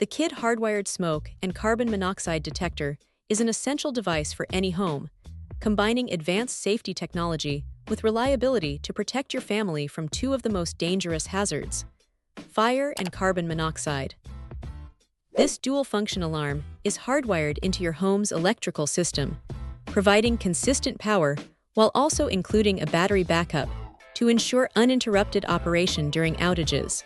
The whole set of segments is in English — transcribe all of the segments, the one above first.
The Kidde Hardwired Smoke and Carbon Monoxide Detector is an essential device for any home, combining advanced safety technology with reliability to protect your family from two of the most dangerous hazards: fire and carbon monoxide. This dual-function alarm is hardwired into your home's electrical system, providing consistent power while also including a battery backup to ensure uninterrupted operation during outages.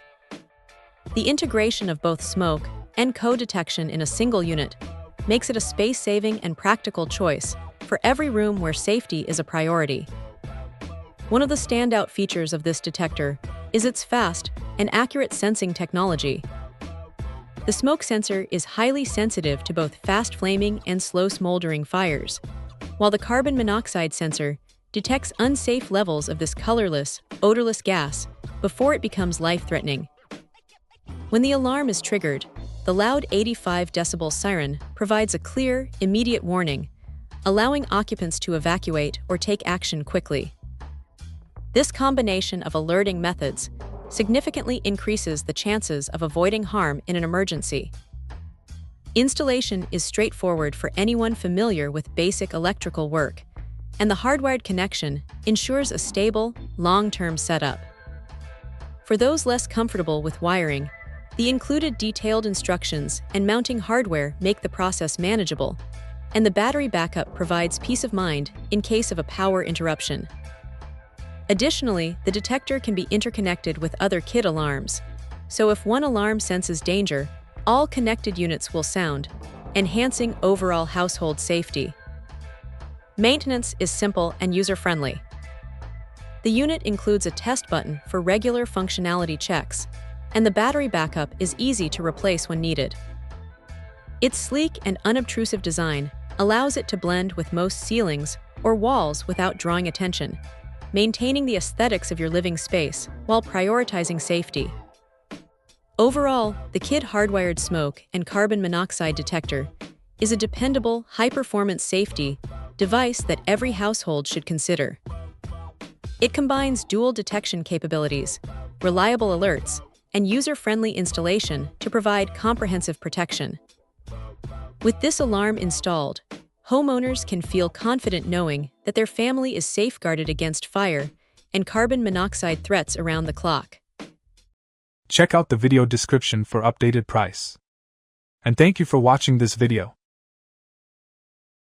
The integration of both smoke and co-detection in a single unit makes it a space-saving and practical choice for every room where safety is a priority. One of the standout features of this detector is its fast and accurate sensing technology. The smoke sensor is highly sensitive to both fast-flaming and slow-smoldering fires, while the carbon monoxide sensor detects unsafe levels of this colorless, odorless gas before it becomes life-threatening. When the alarm is triggered, the loud 85 decibel siren provides a clear, immediate warning, allowing occupants to evacuate or take action quickly. This combination of alerting methods significantly increases the chances of avoiding harm in an emergency. Installation is straightforward for anyone familiar with basic electrical work, and the hardwired connection ensures a stable, long-term setup. For those less comfortable with wiring, the included detailed instructions and mounting hardware make the process manageable, and the battery backup provides peace of mind in case of a power interruption. Additionally, the detector can be interconnected with other Kidde alarms, so if one alarm senses danger, all connected units will sound, enhancing overall household safety. Maintenance is simple and user-friendly. The unit includes a test button for regular functionality checks, and the battery backup is easy to replace when needed. Its sleek and unobtrusive design allows it to blend with most ceilings or walls without drawing attention, maintaining the aesthetics of your living space while prioritizing safety. Overall, the Kidde Hardwired Smoke and Carbon Monoxide Detector is a dependable, high-performance safety device that every household should consider. It combines dual detection capabilities, reliable alerts, and user-friendly installation to provide comprehensive protection. With this alarm installed, homeowners can feel confident knowing that their family is safeguarded against fire and carbon monoxide threats around the clock. Check out the video description for updated price. And thank you for watching this video.